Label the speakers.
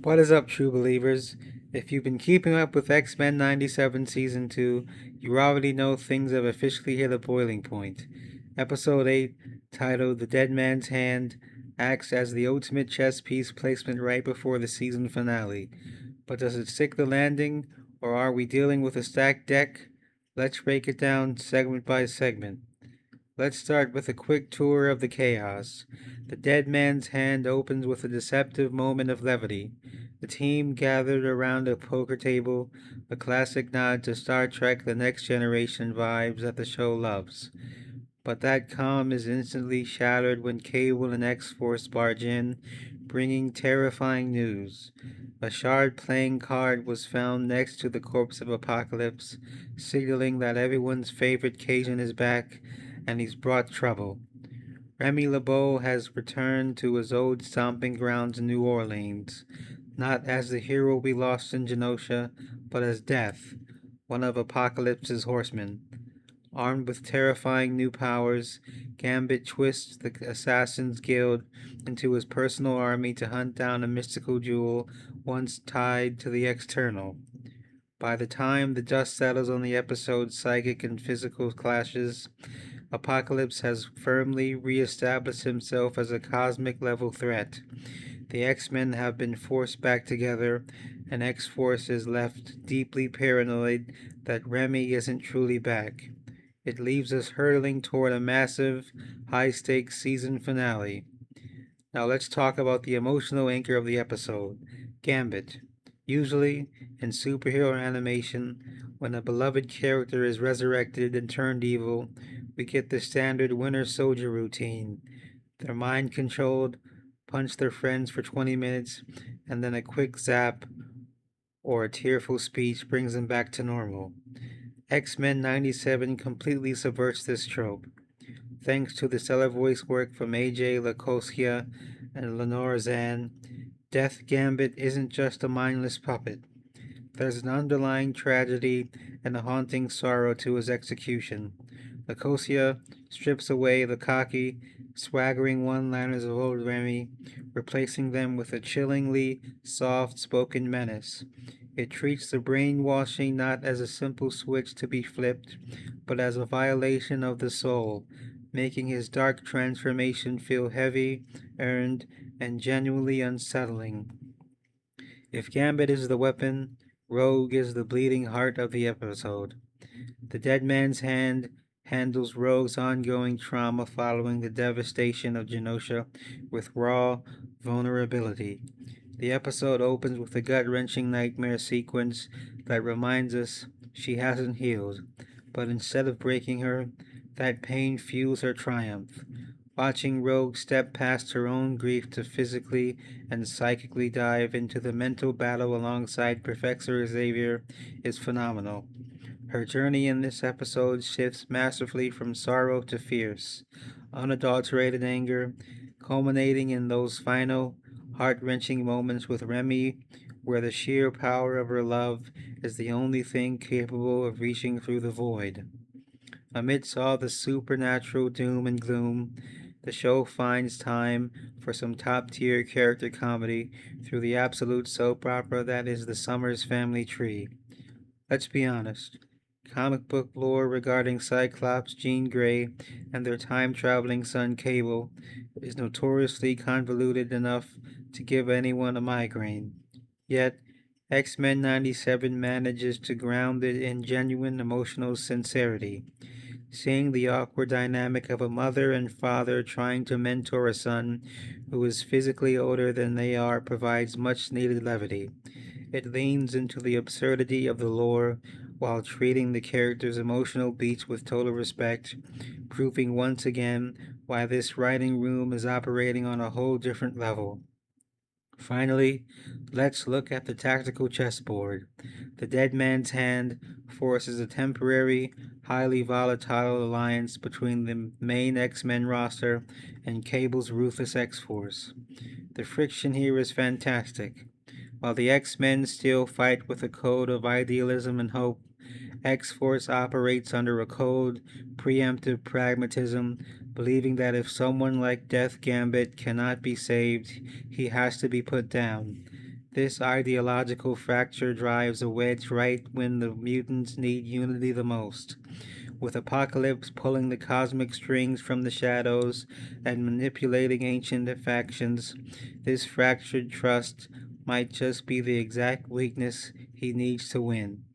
Speaker 1: What is up, true believers? If you've been keeping up with X-Men 97 Season 2, you already know things have officially hit a boiling point. Episode 8, titled The Dead Man's Hand, acts as the ultimate chess piece placement right before the season finale. But does it stick the landing, or are we dealing with a stacked deck? Let's break it down segment by segment. Let's start with a quick tour of the chaos. The Dead Man's Hand opens with a deceptive moment of levity. The team gathered around a poker table, a classic nod to Star Trek The Next Generation vibes that the show loves. But that calm is instantly shattered when Cable and X-Force barge in, bringing terrifying news. A shard playing card was found next to the corpse of Apocalypse, signaling that everyone's favorite Cajun is back and he's brought trouble. Remy LeBeau has returned to his old stomping grounds in New Orleans, not as the hero we lost in Genosha, but as Death, one of Apocalypse's horsemen. Armed with terrifying new powers, Gambit twists the Assassin's Guild into his personal army to hunt down a mystical jewel once tied to the external. By the time the dust settles on the episode's psychic and physical clashes, Apocalypse has firmly re-established himself as a cosmic level threat. The X-Men have been forced back together, and X-Force is left deeply paranoid that Remy isn't truly back. It leaves us hurtling toward a massive, high-stakes season finale. Now let's talk about the emotional anchor of the episode, Gambit. Usually, in superhero animation, when a beloved character is resurrected and turned evil, we get the standard Winter Soldier routine. They're mind controlled, punch their friends for 20 minutes, and then a quick zap or a tearful speech brings them back to normal. X-Men 97 completely subverts this trope. Thanks to the stellar voice work from AJ Lakosia and Lenore Zan, Death Gambit isn't just a mindless puppet. There's an underlying tragedy and a haunting sorrow to his execution. Lakosia strips away the cocky, swaggering one-liners of old Remy, replacing them with a chillingly soft-spoken menace. It treats the brainwashing not as a simple switch to be flipped, but as a violation of the soul, making his dark transformation feel heavy, earned, and genuinely unsettling. If Gambit is the weapon, Rogue is the bleeding heart of the episode. The Dead Man's Hand handles Rogue's ongoing trauma following the devastation of Genosha with raw vulnerability. The episode opens with a gut wrenching nightmare sequence that reminds us she hasn't healed, but instead of breaking her, that pain fuels her triumph. Watching Rogue step past her own grief to physically and psychically dive into the mental battle alongside Professor Xavier is phenomenal. Her journey in this episode shifts massively from sorrow to fierce, unadulterated anger, culminating in those final, heart wrenching moments with Remy, where the sheer power of her love is the only thing capable of reaching through the void. Amidst all the supernatural doom and gloom, the show finds time for some top tier character comedy through the absolute soap opera that is the Summers family tree. Let's be honest. Comic book lore regarding Cyclops, Jean Grey, and their time traveling son Cable is notoriously convoluted enough to give anyone a migraine. Yet, X Men 97 manages to ground it in genuine emotional sincerity. Seeing the awkward dynamic of a mother and father trying to mentor a son who is physically older than they are provides much needed levity. It leans into the absurdity of the lore while treating the characters' emotional beats with total respect, proving once again why this writing room is operating on a whole different level. Finally, let's look at the tactical chessboard. The Dead Man's Hand forces a temporary, highly volatile alliance between the main X Men roster and Cable's ruthless X Force. The friction here is fantastic. While the X Men still fight with a code of idealism and hope, X Force operates under a cold, preemptive pragmatism, believing that if someone like Death Gambit cannot be saved, he has to be put down. This ideological fracture drives a wedge right when the mutants need unity the most. With Apocalypse pulling the cosmic strings from the shadows and manipulating ancient factions, this fractured trust might just be the exact weakness he needs to win.